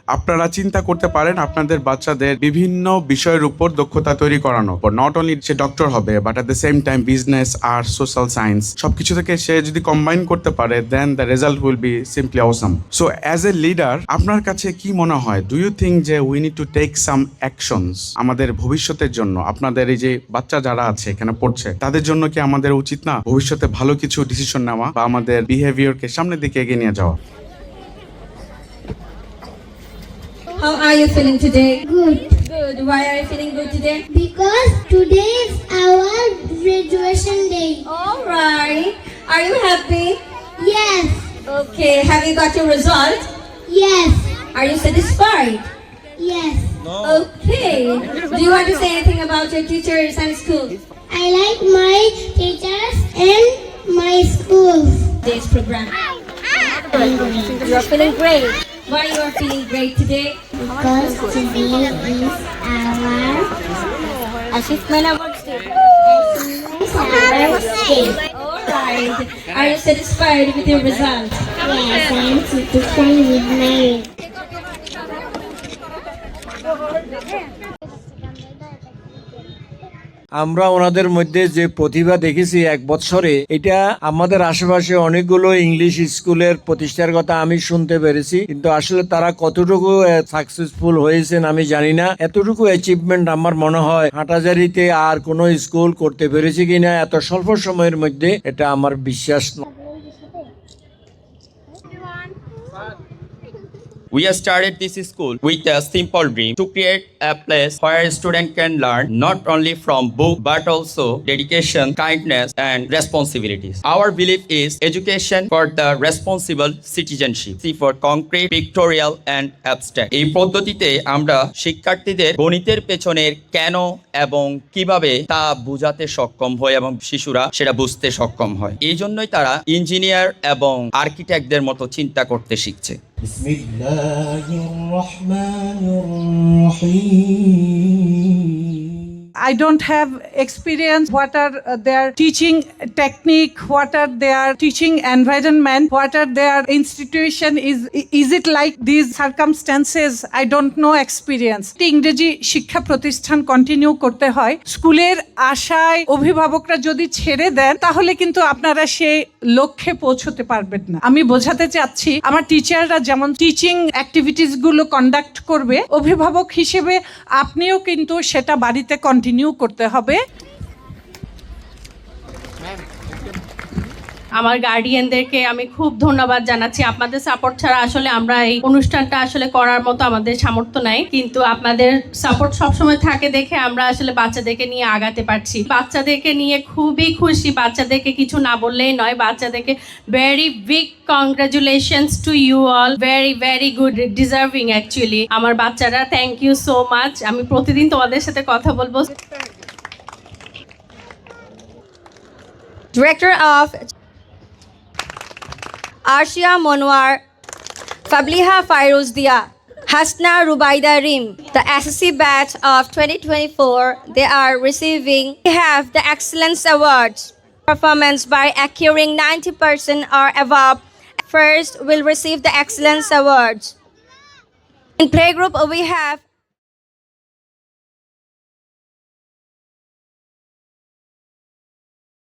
আপনারা চিন্তা করতে পারেন আপনাদের বাচ্চাদের বিভিন্ন বিষয়ের উপর দক্ষতা তৈরি করানো, নট অনলি সে ডক্টর হবে but at the same time business, arts, social science সবকিছু থেকে সে যদি কম্বাইন করতে পারে then the result will be simply awesome. So as a leader আপনার কাছে কি মনে হয়, ডু ইউ থিঙ্ক যে we need to take some actions আমাদের ভবিষ্যতের জন্য? আপনাদের এই যে বাচ্চা যারা আছে এখানে পড়ছে তাদের জন্য কি আমাদের উচিত না ভবিষ্যতে ভালো কিছু ডিসিশন নেওয়া বা আমাদের বিহেভিয়ারকে সামনের দিকে এগিয়ে নিয়ে যাওয়া? How are you feeling today? Good. Good. Why are you feeling good today? Because today is our graduation day. All right. Are you happy? Yes. Okay. Have you got your result? Yes. Are you satisfied? Yes. Okay. Do you want to say anything about your teachers and school? I like my teachers and my school. Today's program. You are feeling great. Why you are feeling great today? Because today is our Achievement Awards Day. Awards Day. All right. Are you satisfied with your result? Yes, I am satisfied with my আমরা ওনাদের মধ্যে যে প্রতিভা দেখেছি এক বছরে, এটা আমাদের আশেপাশে অনেকগুলো ইংলিশ স্কুলের প্রতিষ্ঠার কথা আমি শুনতে পেরেছি, কিন্তু আসলে তারা কতটুকু সাকসেসফুল হয়েছেন আমি জানি না। এতটুকু অ্যাচিভমেন্ট আমার মনে হয় হাটাজারিতে আর কোনো স্কুল করতে পেরেছে কিনা এত স্বল্প সময়ের মধ্যে, এটা আমার বিশ্বাস নয়। We have started this school with a simple dream to create a place where students can learn not only from book but also dedication, kindness and responsibilities. Our belief is education for the responsible citizenship, C for concrete, pictorial and abstract. এই পদ্ধতিতে আমরা শিক্ষার্থীদের গণিতের পেছনের কেন এবং কিভাবে তা বোঝাতে সক্ষম হয় এবং শিশুরা সেটা বুঝতে সক্ষম হয়। এই জন্যই তারা ইঞ্জিনিয়ার এবং আর্কিটেক্টদের মতো চিন্তা করতে শিখছে। بسم الله الرحمن الرحيم. I don't have experience what are their teaching technique, what are their teaching environment, what are their institution, is it like these circumstances? I don't know experience. ইংরেজি শিক্ষা প্রতিষ্ঠান কন্টিনিউ করতে হয়। স্কুলের আশায় অভিভাবকরা যদি ছেড়ে দেন তাহলে কিন্তু আপনারা সেই লক্ষ্যে পৌঁছতে পারবেন না। আমি বোঝাতে চাচ্ছি আমার টিচাররা যেমন টিচিং অ্যাক্টিভিটিস গুলো কন্ডাক্ট করবে, অভিভাবক হিসেবে আপনিও কিন্তু সেটা বাড়িতে কন্টিনিউ করতে হবে। আমার গার্ডিয়ানদেরকে আমি খুব ধন্যবাদ জানাচ্ছি। আপনাদের সাপোর্ট ছাড়া আসলে আমরা এই অনুষ্ঠানটা আসলে করার মতো আমাদের সামর্থ্য নাই, কিন্তু আপনাদের সাপোর্ট সবসময় থাকে দেখে আমরা আসলে বাচ্চাদেরকে নিয়ে আগাতে পারছি। বাচ্চাদেরকে নিয়ে খুবই খুশি। বাচ্চাদেরকে কিছু না বললেই নয়, বাচ্চাদেরকে very big congratulations to you all, very very good, deserving actually আমার বাচ্চারা। Thank you so much. আমি প্রতিদিন তোমাদের সাথে কথা বলবো। Director of Arshia Monwar, Fabliha Fairuz Dia, Hasna Rubaida Rim, the SSC batch of 2024, they are receiving, they have the Excellence Awards. Performance by acquiring 90% or above, first will receive the Excellence Awards. In playgroup we have